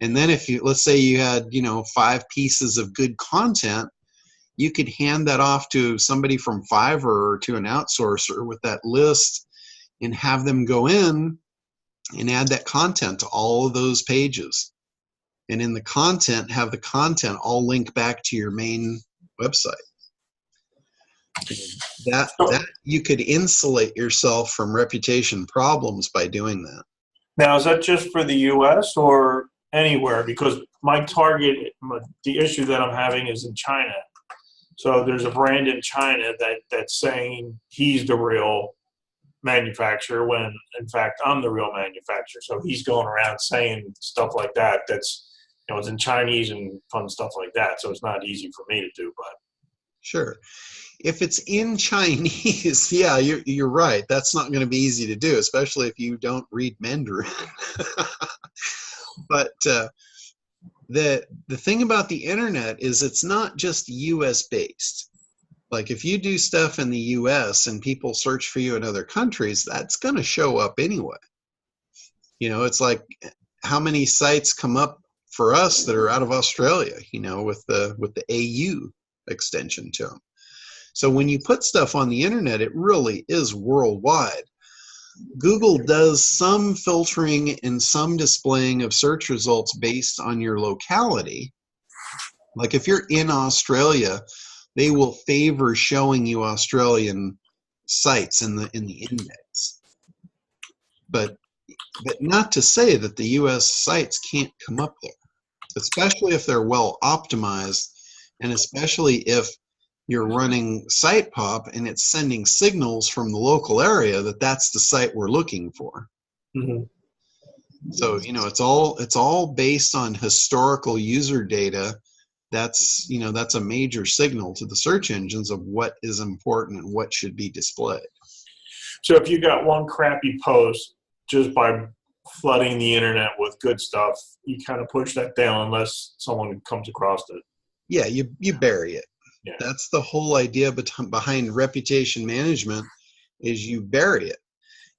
And then let's say you had 5 pieces of good content, you could hand that off to somebody from Fiverr or to an outsourcer with that list and have them go in and add that content to all of those pages. And in the content, have the content all link back to your main website. That you could insulate yourself from reputation problems by doing that. Now, is that just for the U.S. or anywhere? Because my target, the issue that I'm having is in China. So there's a brand in China that's saying he's the real manufacturer when, in fact, I'm the real manufacturer. So he's going around saying stuff like that. That's, it's in Chinese and fun stuff like that. So it's not easy for me to do, but. Sure. If it's in Chinese, yeah, you're right. That's not going to be easy to do, especially if you don't read Mandarin. But the thing about the internet is it's not just US based. Like if you do stuff in the US and people search for you in other countries, that's going to show up anyway. It's like how many sites come up for us that are out of Australia, with the AU extension to them. So when you put stuff on the internet, it really is worldwide. Google does some filtering and some displaying of search results based on your locality. Like if you're in Australia, they will favor showing you Australian sites in the index. But not to say that the US sites can't come up there, especially if they're well optimized, and especially if you're running Sitepop and it's sending signals from the local area that that's the site we're looking for. Mm-hmm. So, it's all based on historical user data that's, you know, that's a major signal to the search engines of what is important and what should be displayed. So if you got one crappy post, just by flooding the internet with good stuff, you kind of push that down unless someone comes across it. Yeah, you bury it. Yeah. That's the whole idea behind reputation management, is you bury it.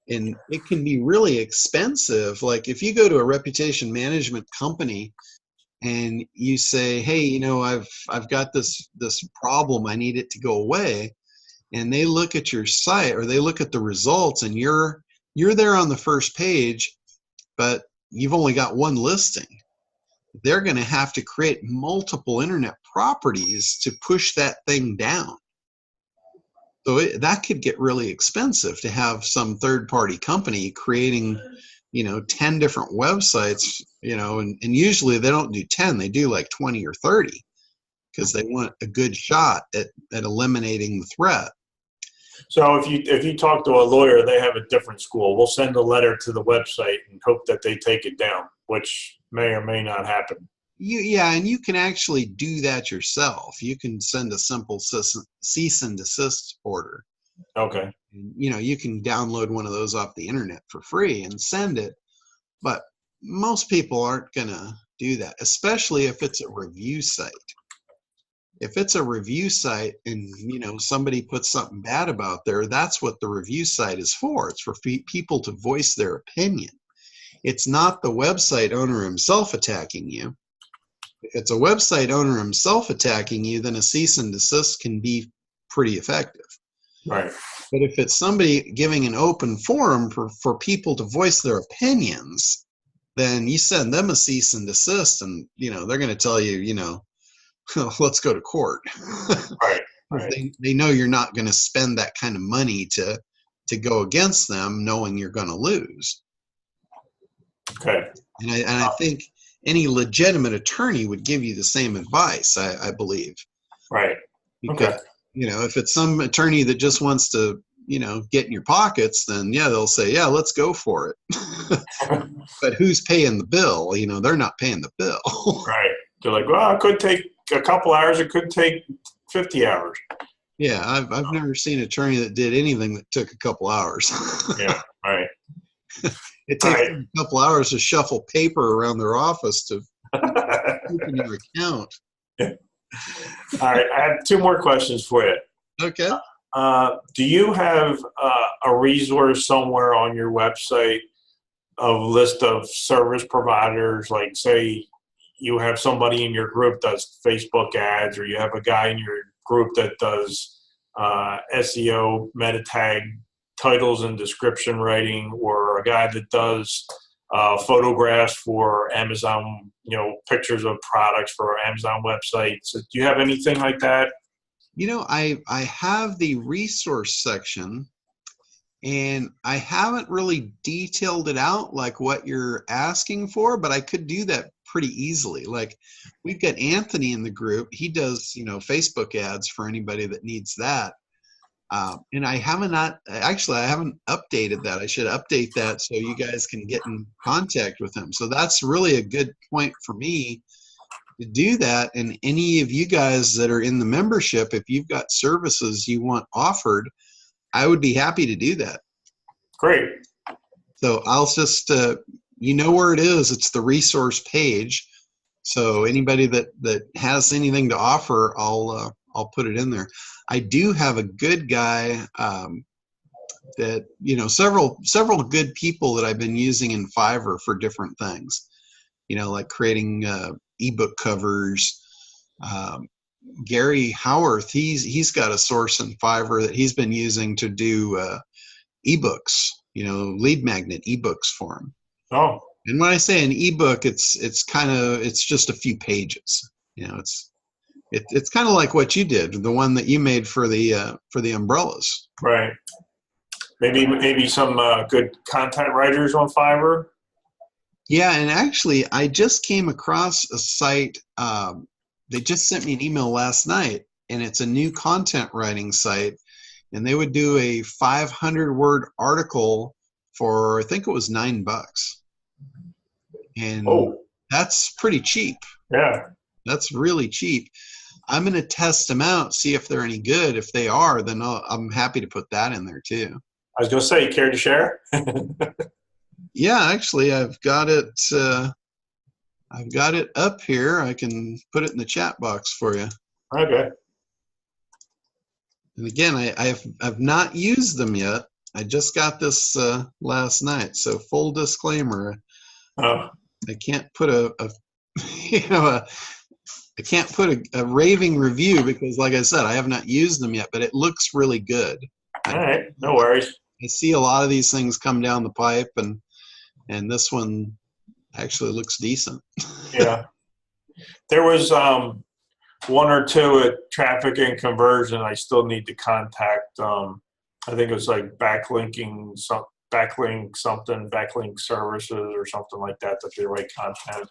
And it can be really expensive. Like if you go to a reputation management company and you say, hey, you know, I've got this problem, I need it to go away, and they look at your site or they look at the results and you're there on the first page, but you've only got one listing, they're going to have to create multiple internet properties to push that thing down. So that could get really expensive to have some third-party company creating, you know, 10 different websites, you know, and usually they don't do 10, they do like 20 or 30 because they want a good shot at eliminating the threat. So if you talk to a lawyer, they have a different school. We'll send a letter to the website and hope that they take it down, which may or may not happen. Yeah, and you can actually do that yourself. You can send a simple cease and desist order. Okay. You know, you can download one of those off the internet for free and send it, but most people aren't going to do that, especially if it's a review site. If it's a review site and, you know, somebody puts something bad about there, that's what the review site is for. It's for people to voice their opinion. It's not the website owner himself attacking you. If it's a website owner himself attacking you, then a cease and desist can be pretty effective. Right. But if it's somebody giving an open forum for people to voice their opinions, then you send them a cease and desist and, you know, they're going to tell you, you know, let's go to court. Right. Right. They know you're not going to spend that kind of money to go against them knowing you're going to lose. Okay. And I think any legitimate attorney would give you the same advice, I believe. Right. Because, okay. You know, if it's some attorney that just wants to, you know, get in your pockets, then yeah, they'll say, yeah, let's go for it. But who's paying the bill? You know, they're not paying the bill. Right. They're like, well, it could take a couple hours. It could take 50 hours. Yeah, I've never seen an attorney that did anything that took a couple hours. Yeah, right. It takes a couple hours to shuffle paper around their office to open your account. Yeah. All right, I have two more questions for you. Okay. Do you have a resource somewhere on your website of list of service providers? Like, say, you have somebody in your group does Facebook ads, or you have a guy in your group that does SEO, meta tag titles and description writing, or a guy that does photographs for Amazon, you know, pictures of products for Amazon websites. Do you have anything like that? You know, I have the resource section, and I haven't really detailed it out like what you're asking for, but I could do that pretty easily. Like, we've got Anthony in the group. He does, you know, Facebook ads for anybody that needs that. And I haven't updated that. I should update that so you guys can get in contact with him. So that's really a good point for me to do that. And any of you guys that are in the membership, if you've got services you want offered, I would be happy to do that. Great. So I'll just, you know where it is. It's the resource page. So anybody that has anything to offer, I'll put it in there. I do have a good guy that, you know, several good people that I've been using in Fiverr for different things, you know, like creating ebook covers. Gary Howarth, he's got a source in Fiverr that he's been using to do ebooks, you know, lead magnet ebooks for him. Oh. And when I say an ebook, it's just a few pages. You know, it's kind of like what you did, the one that you made for the umbrellas. Right. Maybe some good content writers on Fiverr. Yeah, and actually, I just came across a site. They just sent me an email last night, and it's a new content writing site, and they would do a 500-word article for, I think it was $9, and that's pretty cheap. Yeah. That's really cheap. I'm going to test them out, see if they're any good. If they are, then I'm happy to put that in there too. I was going to say, care to share? Yeah, actually, I've got it. I've got it up here. I can put it in the chat box for you. Okay. And again, I've not used them yet. I just got this last night. So full disclaimer, Oh. I can't put I can't put a raving review because, like I said, I have not used them yet, but it looks really good. All right, no worries. I see a lot of these things come down the pipe, and this one actually looks decent. Yeah. There was one or two at traffic and conversion I still need to contact. I think it was like backlink services or something like that they write content.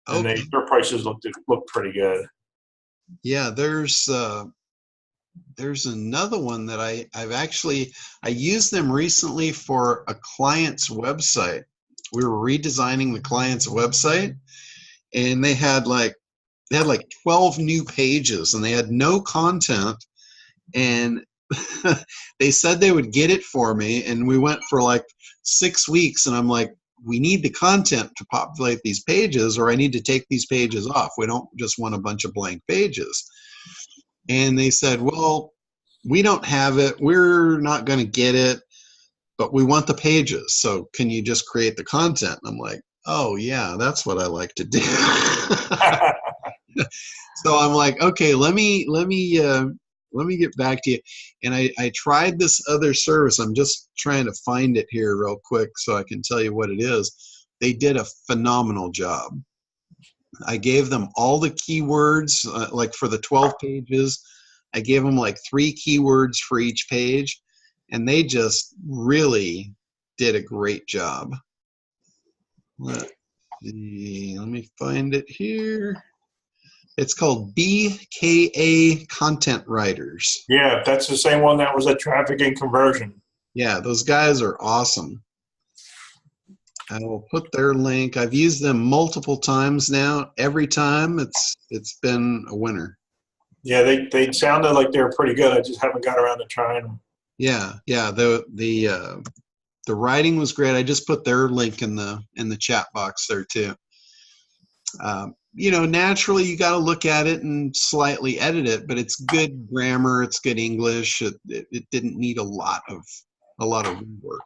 And Okay. their prices looked pretty good. Yeah, there's another one that I used them recently for a client's website. We were redesigning the client's website, and they had like 12 new pages, and they had no content, and they said they would get it for me, and we went for like 6 weeks, and I'm like, we need the content to populate these pages, or I need to take these pages off. We don't just want a bunch of blank pages. And they said, well, we don't have it. We're not going to get it, but we want the pages. So can you just create the content? And I'm like, oh yeah, that's what I like to do. So I'm like, okay, let me get back to you. And I tried this other service. I'm just trying to find it here real quick so I can tell you what it is. They did a phenomenal job. I gave them all the keywords, like for the 12 pages, I gave them like 3 keywords for each page, and they just really did a great job. Let me find it here. It's called BKA Content Writers. Yeah, that's the same one that was at traffic and conversion. Yeah, those guys are awesome. I will put their link. I've used them multiple times now. Every time it's been a winner. Yeah, they sounded like they were pretty good. I just haven't got around to trying them. Yeah. The writing was great. I just put their link in the chat box there too. Naturally you got to look at it and slightly edit it, but it's good grammar. It's good English. It didn't need a lot of work.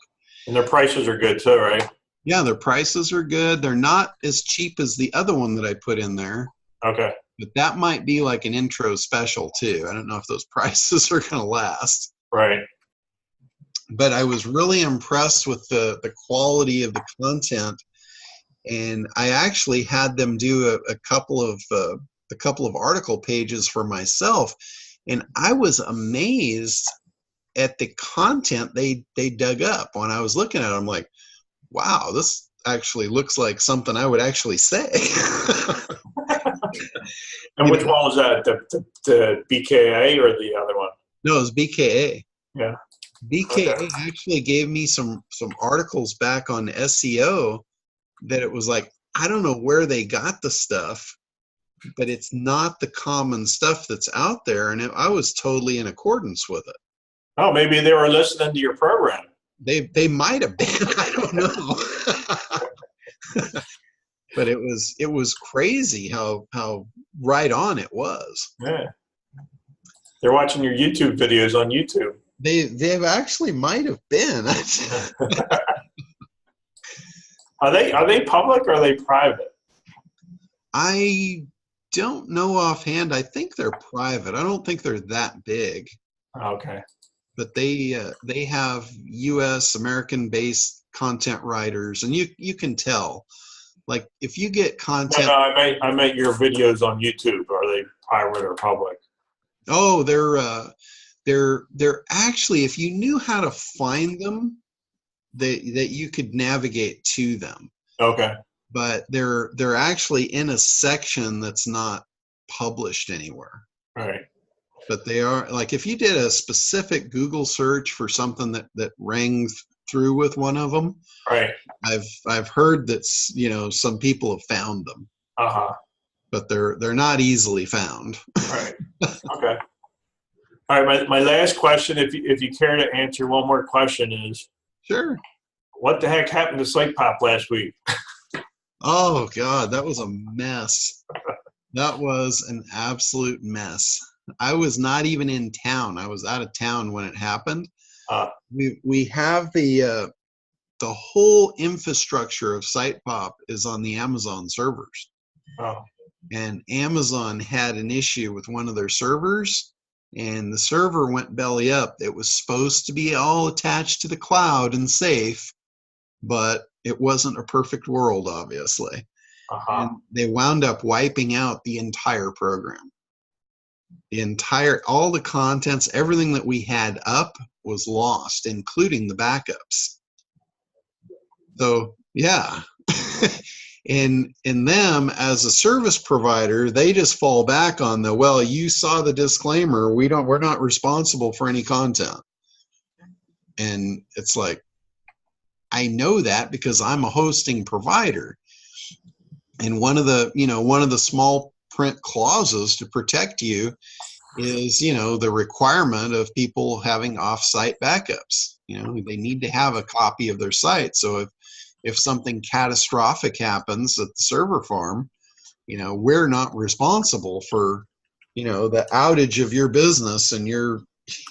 And their prices are good too, right? Yeah, their prices are good. They're not as cheap as the other one that I put in there. Okay. But that might be like an intro special too. I don't know if those prices are going to last. Right. But I was really impressed with the quality of the content, and I actually had them do a couple of article pages for myself, and I was amazed at the content they dug up. When I was looking at it, I'm like, wow, this actually looks like something I would actually say. And which one was that? The BKA or the other one? No, it was BKA. Yeah. BKA actually gave me some articles back on SEO that it was like, I don't know where they got the stuff, but it's not the common stuff that's out there, and I was totally in accordance with it. Oh, maybe they were listening to your program. They might have been. I don't know. But it was crazy how right on it was. Yeah. They're watching your YouTube videos on YouTube. They've actually might have been. Are they public or are they private? I don't know offhand. I think they're private. I don't think they're that big. Okay. But they have U.S. American-based content writers, and you can tell. Like if you get content. No, I meant your videos on YouTube. Are they private or public? Oh, they're actually, if you knew how to find them, that you could navigate to them. Okay. But they're actually in a section that's not published anywhere. Right. But they are, like, if you did a specific Google search for something that rang through with one of them, right. I've heard that some people have found them. Uh-huh. but they're not easily found. Right. Okay. All right. My last question, if you care to answer one more question, is Sure. what the heck happened to Sitemap last week? Oh God, that was a mess. That was an absolute mess. I was not even in town. I was out of town when it happened. We have the whole infrastructure of Sitemap is on the Amazon servers. Oh. And Amazon had an issue with one of their servers, and the server went belly up. It was supposed to be all attached to the cloud and safe, but it wasn't a perfect world, obviously. And they wound up wiping out the entire program. All the contents, everything that we had up was lost, including the backups. So yeah. In them as a service provider, they just fall back on the, well, you saw the disclaimer, we're not responsible for any content. And it's like, I know that because I'm a hosting provider. And one of the small print clauses to protect you is, the requirement of people having off-site backups. They need to have a copy of their site. So if something catastrophic happens at the server farm, we're not responsible for, the outage of your business and your,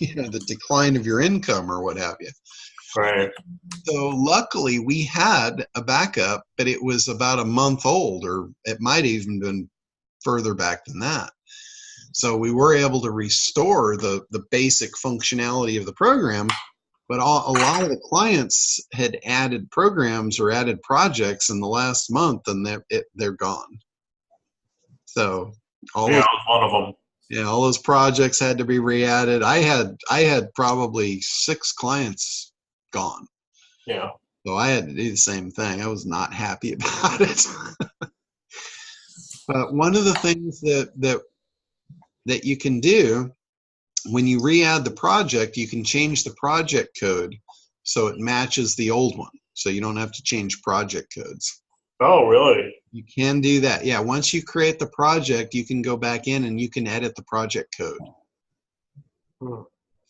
the decline of your income or what have you. Right. So luckily we had a backup, but it was about a month old, or it might even been further back than that. So we were able to restore the basic functionality of the program, but a lot of the clients had added programs or added projects in the last month, and they're gone. So one of them. Yeah, all those projects had to be re-added. I had probably 6 clients gone. Yeah. So I had to do the same thing. I was not happy about it. But one of the things that you can do when you re-add the project, you can change the project code so it matches the old one. So you don't have to change project codes. Oh, really? You can do that. Yeah, once you create the project, you can go back in and you can edit the project code.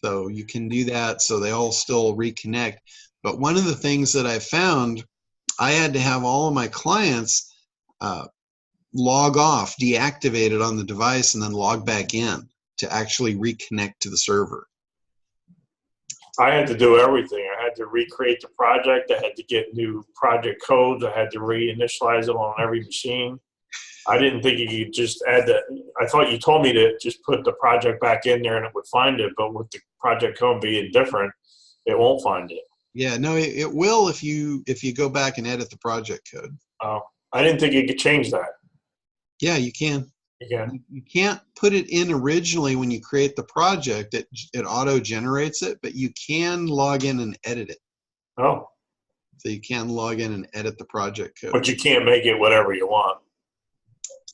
So you can do that so they all still reconnect. But one of the things that I found, I had to have all of my clients log off, deactivate it on the device, and then log back in to actually reconnect to the server. I had to do everything. I had to recreate the project. I had to get new project codes. I had to reinitialize it on every machine. I didn't think you could just add that. I thought you told me to just put the project back in there and it would find it, but with the project code being different, it won't find it. Yeah, no, it will if you go back and edit the project code. Oh, I didn't think you could change that. Yeah, you can. You can. You can't put it in originally when you create the project. It auto generates it, but you can log in and edit it. Oh. So you can log in and edit the project code. But you can't make it whatever you want.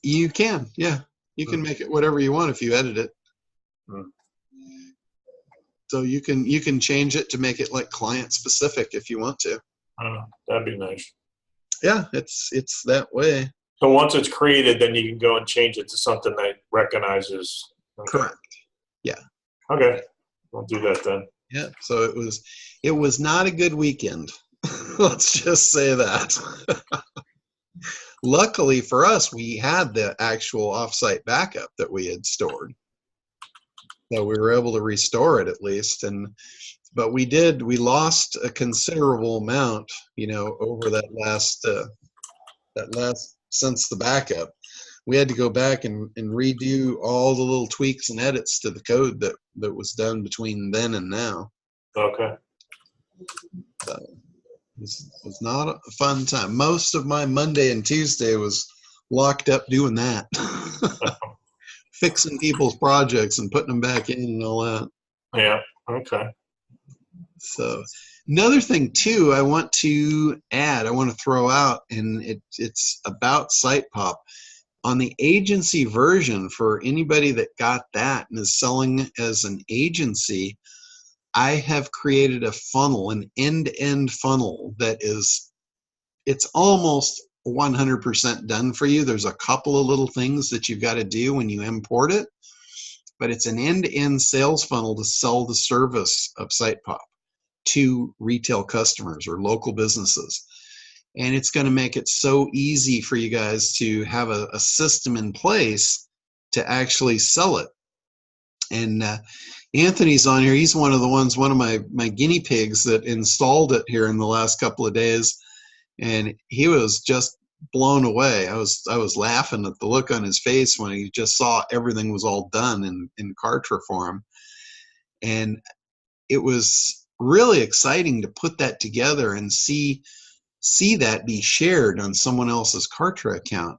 You can, yeah. You can make it whatever you want if you edit it. So you can change it to make it like client specific if you want to. That'd be nice. Yeah, it's that way. So once it's created, then you can go and change it to something that recognizes. Okay. Correct. Yeah. Okay. I'll do that then. Yeah. So it was not a good weekend. Let's just say that. Luckily for us, we had the actual offsite backup that we had stored. So we were able to restore it at least. But we lost a considerable amount, over that last since the backup. We had to go back and redo all the little tweaks and edits to the code that was done between then and now. Okay. So it was not a fun time. Most of my Monday and Tuesday was locked up doing that. Fixing people's projects and putting them back in and all that. Yeah, okay. So another thing too I want to throw out, and it's about Sitemap. On the agency version, for anybody that got that and is selling as an agency, I have created a funnel, an end-to-end funnel it's almost 100% done for you. There's a couple of little things that you've got to do when you import it, but it's an end-to-end sales funnel to sell the service of Sitemap to retail customers or local businesses. And it's going to make it so easy for you guys to have a system in place to actually sell it. And Anthony's on here. He's one of my guinea pigs that installed it here in the last couple of days, and he was just blown away. I was laughing at the look on his face when he just saw everything was all done in Kartra for him. And it was really exciting to put that together and see that be shared on someone else's Kartra account.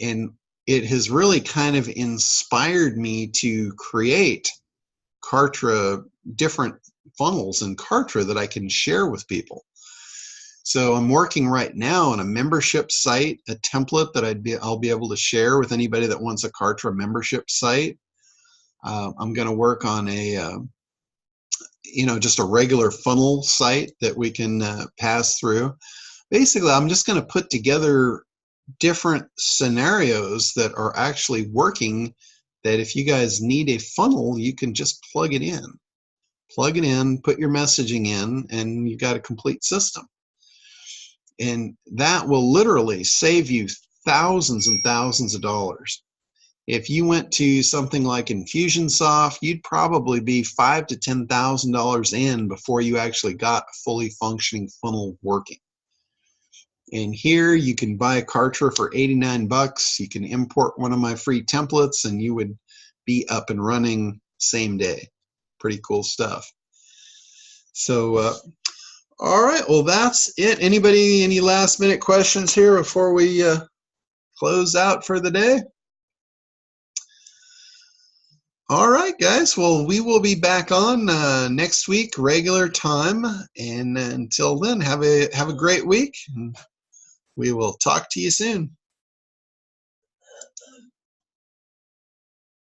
And it has really kind of inspired me to create Kartra, different funnels in Kartra that I can share with people. So I'm working right now on a membership site, a template that I'll be able to share with anybody that wants a Kartra membership site. I'm going to work on a just a regular funnel site that we can pass through. Basically, I'm just going to put together different scenarios that are actually working, that if you guys need a funnel, you can just plug it in, put your messaging in, and you've got a complete system. And that will literally save you thousands and thousands of dollars. If you went to something like Infusionsoft, you'd probably be $5,000 to $10,000 in before you actually got a fully functioning funnel working. And here you can buy a Kartra for 89 bucks. You can import one of my free templates and you would be up and running same day. Pretty cool stuff. So, all right, well, that's it. Anybody, any last minute questions here before we close out for the day? All right, guys. Well, we will be back on next week, regular time. And until then, have a great week. We will talk to you soon.